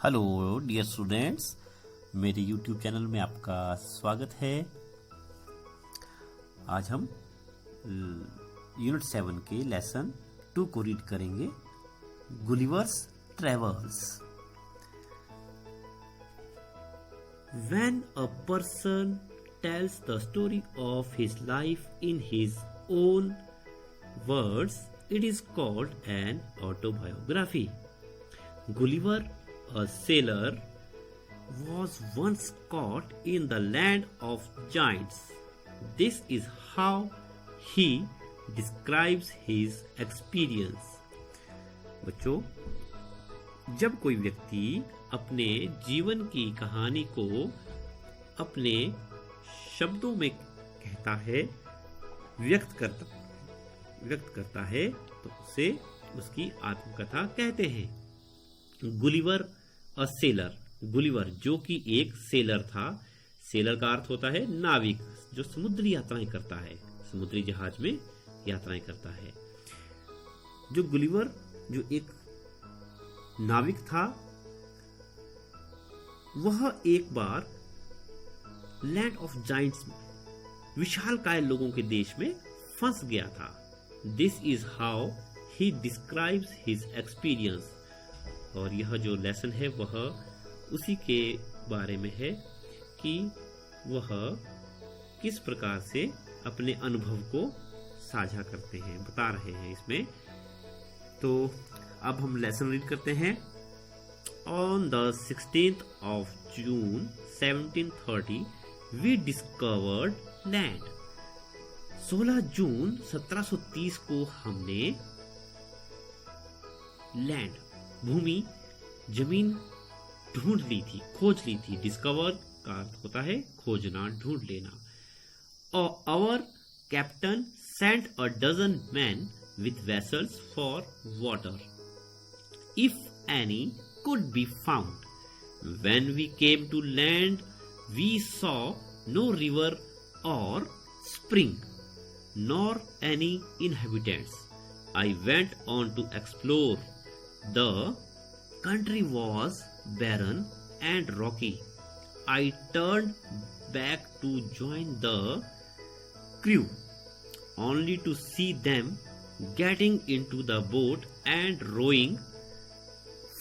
Hello dear students, मेरे YouTube channel में आपका स्वागत है। आज हम यूनिट 7 के लेसन 2 को रीड करेंगे, Gulliver's travels. When a person tells the story of his life in his own words, it is called an autobiography. Gulliver, a sailor, was once caught in the land of giants. This is how he describes his experience. बच्चों, जब कोई व्यक्ति अपने जीवन की कहानी को अपने शब्दों में कहता है, व्यक्त करता है, तो उसे उसकी आत्मकथा कहते हैं। गुलिवर अ सेलर, गुलिवर जो कि एक सेलर था। सेलर का अर्थ होता है नाविक, जो समुद्री यात्राएं करता है, समुद्री जहाज में यात्राएं करता है। जो गुलिवर जो एक नाविक था, वह एक बार लैंड ऑफ जाइंट्स में, विशालकाय लोगों के देश में फंस गया था। This is how he describes his experience. और यह जो लेसन है वह उसी के बारे में है कि वह किस प्रकार से अपने अनुभव को साझा करते हैं, बता रहे हैं इसमें। तो अब हम लेसन रीड करते हैं। On the 16th of June 1730, we discovered land. 16 जून 1730 को हमने लैंड, भूमि, जमीन ढूंढ ली थी, खोज ली थी। डिस्कवर का अर्थ होता है खोजना, ढूंढ लेना। Our captain sent a dozen men with vessels for water, if any could be found. When we came to land, we saw no river or spring, nor any inhabitants. I went on to explore. The country was barren and rocky. I turned back to join the crew, only to see them getting into the boat and rowing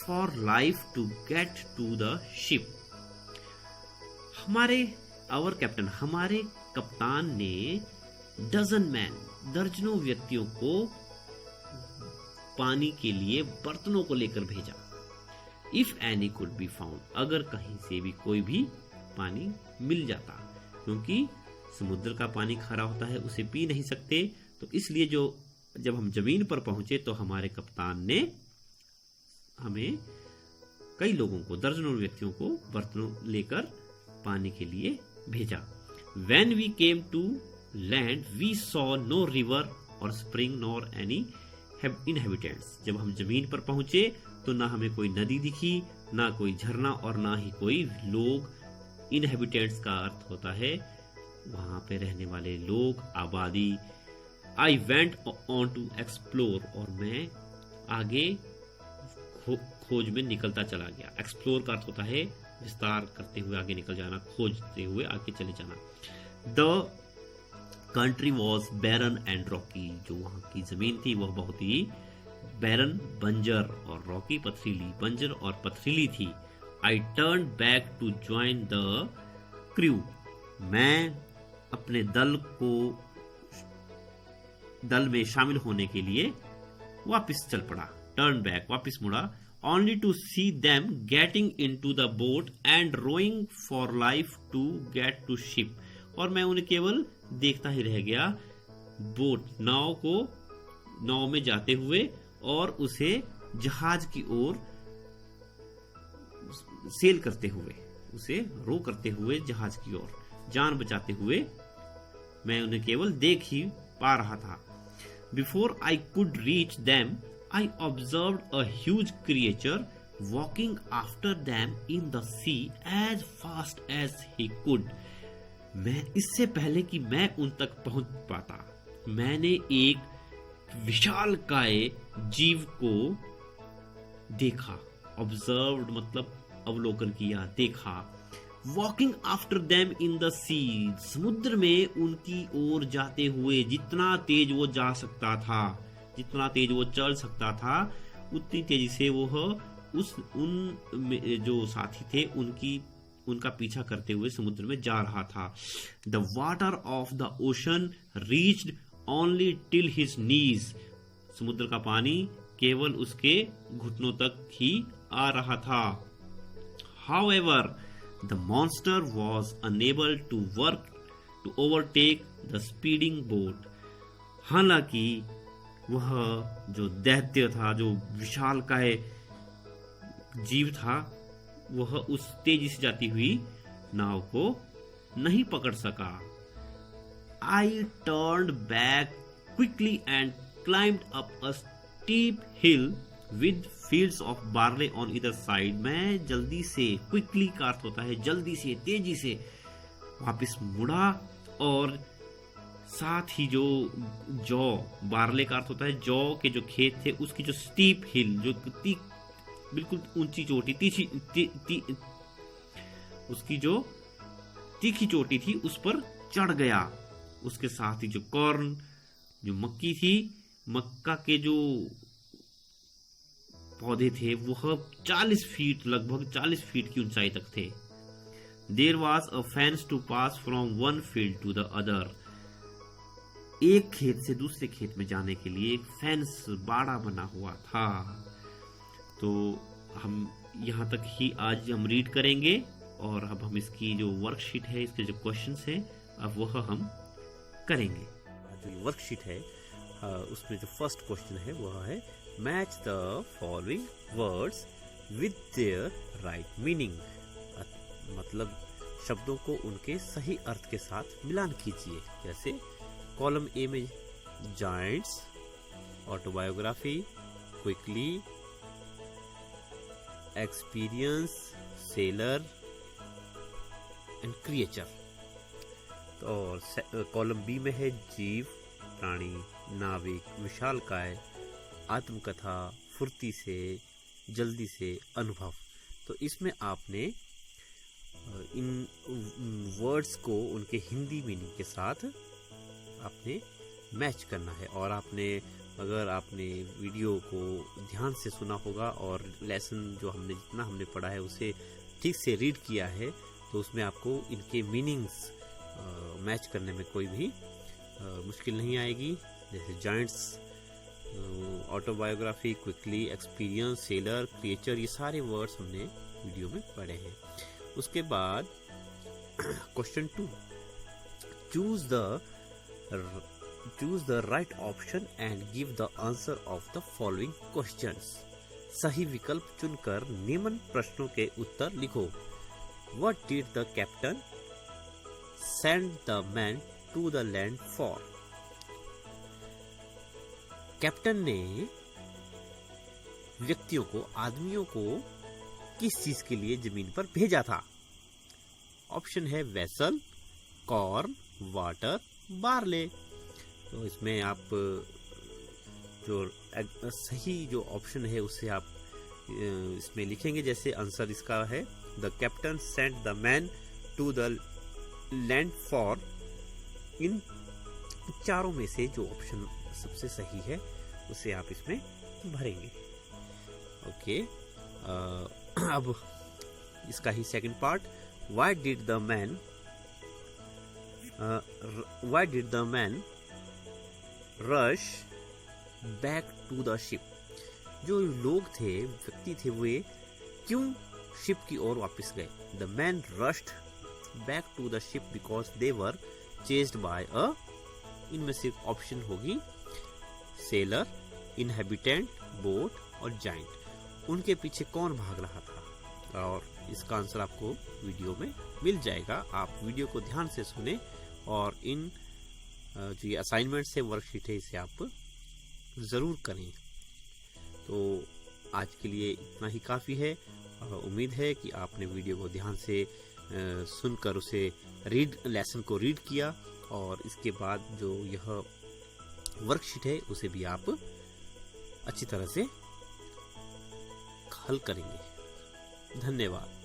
for life to get to the ship. हमारे कप्तान ने dozen man, दर्जनों व्यक्तियों को पानी के लिए बर्तनों को लेकर भेजा। If any could be found, अगर कहीं से भी कोई भी पानी मिल जाता, क्योंकि समुद्र का पानी खारा होता है, उसे पी नहीं सकते। तो इसलिए जब हम जमीन पर पहुंचे तो हमारे कप्तान ने हमें कई लोगों को, दर्जनों व्यक्तियों को बर्तनों लेकर पानी के लिए भेजा। When we came to land, we saw no river or spring nor any inhabitants. जब हम जमीन पर पहुंचे तो ना हमें कोई नदी दिखी, ना कोई झरना और ना ही कोई लोग। इनहेबिटेंट्स का अर्थ होता है वहां पे रहने वाले लोग, आबादी। I went on to explore, और मैं आगे खोज में निकलता चला गया। एक्सप्लोर का अर्थ होता है विस्तार करते हुए आगे निकल जाना, खोजते हुए आगे चले जाना। The country was barren and rocky, जो वहां की जमीन थी वह बहुत ही बैरन, बंजर, और रॉकी, पथरीली, बंजर और पथरीली थी। I turn back to join the crew, मैं अपने दल में शामिल होने के लिए वापस चल पड़ा। टर्न बैक, वापस मुड़ा। Only to see them getting into the boat and rowing for life to get to ship. और मैं उन्हें केवल देखता ही रह गया, बोट, नाव में जाते हुए और उसे जहाज की ओर सेल करते हुए, उसे रो करते हुए जहाज की ओर जान बचाते हुए मैं उन्हें केवल देख ही पा रहा था। Before I could reach them, I observed a huge creature walking after them in the sea as fast as he could. मैं इससे पहले कि मैं उन तक पहुंच पाता, मैंने एक विशालकाय जीव को देखा। ऑब्जर्व्ड मतलब अवलोकन किया, देखा। Walking after them in the sea, समुद्र में उनकी ओर जाते हुए, जितना तेज वो जा सकता था, जितना तेज वो चल सकता था, उतनी तेजी से वो उन जो साथी थे उनका पीछा करते हुए समुद्र में जा रहा था। The water of the ocean reached only till his knees, समुद्र का पानी केवल उसके घुटनों तक ही आ रहा था। However, the monster was unable to overtake the speeding boat. हालांकि वह जो दैत्य था, जो विशालकाय जीव था, वह उस तेजी से जाती हुई नाव को नहीं पकड़ सका। I turned back quickly and climbed up a steep hill with fields of barley on either side. मैं जल्दी से, क्विकली का अर्थ होता है जल्दी से, तेजी से वापस मुड़ा, और साथ ही जो जौ, बार्ले का अर्थ होता है जौ के जो खेत थे, उसकी जो स्टीप हिल, जो बिल्कुल ऊंची चोटी, उसकी जो तीखी चोटी थी, उस पर चढ़ गया। उसके साथ ही जो कॉर्न, जो मक्की थी, मक्का के जो पौधे थे, वह 40 फीट, लगभग 40 फीट की ऊंचाई तक थे। There was a fence to pass from one field to the other, एक खेत से दूसरे खेत में जाने के लिए एक फेंस, बाड़ा बना हुआ था। तो हम यहाँ तक ही आज हम रीड करेंगे, और अब हम इसकी जो वर्कशीट है, इसके जो क्वेश्चंस हैं, अब वह हम करेंगे। जो वर्कशीट है उसमें जो फर्स्ट क्वेश्चन है वह है match the following words with their right meaning, मतलब शब्दों को उनके सही अर्थ के साथ मिलान कीजिए। जैसे कॉलम ए में giants, autobiography, quickly, experience, seller and creature. और कॉलम बी में है जीव, प्राणी, नाविक, विशालकाय, आत्मकथा, फुर्ती से, जल्दी से, अनुभव। तो इसमें आपने इन वर्ड्स को उनके हिंदी मीनिंग के साथ आपने मैच करना है। और आपने, अगर आपने वीडियो को ध्यान से सुना होगा और लेसन जो जितना हमने पढ़ा है उसे ठीक से रीड किया है, तो उसमें आपको इनके मीनिंग्स मैच करने में कोई भी मुश्किल नहीं आएगी। जैसे giants, autobiography, quickly, experience, seller, creature, ये सारे वर्ड्स हमने वीडियो में पढ़े हैं। उसके बाद question 2, choose the right option and give the answer of the following questions. सही विकल्प चुनकर निम्न प्रश्नों के उत्तर लिखो। What did the captain send the man to the land for? Captain ने व्यक्तियों को, आदमियों को किस चीज के लिए जमीन पर भेजा था? ऑप्शन है वेसल, कॉर्न, वाटर, बार्ले। तो इसमें आप जो सही जो ऑप्शन है उसे आप इसमें लिखेंगे। जैसे आंसर इसका है the captain sent the man to the land for. इन चारों में से जो ऑप्शन सबसे सही है उसे आप इसमें भरेंगे। ओके, अब इसका ही second part, why did the man rush back to the ship? जो लोग थे, व्यक्ति थे, वे क्यों शिप की ओर वापस गए? The man rushed back to the ship because they were chased by a. इनमें से ऑप्शन होगी सेलर, इनहेबिटेंट, बोट और जाइंट। उनके पीछे कौन भाग रहा था? और इसका आंसर आपको वीडियो में मिल जाएगा। आप वीडियो को ध्यान से सुने और इन जो ये असाइनमेंट्स है, वर्कशीट है, इसे आप ज़रूर करें। तो आज के लिए इतना ही काफ़ी है। उम्मीद है कि आपने वीडियो को ध्यान से सुनकर उसे लेसन को रीड किया, और इसके बाद जो यह वर्कशीट है उसे भी आप अच्छी तरह से हल करेंगे। धन्यवाद।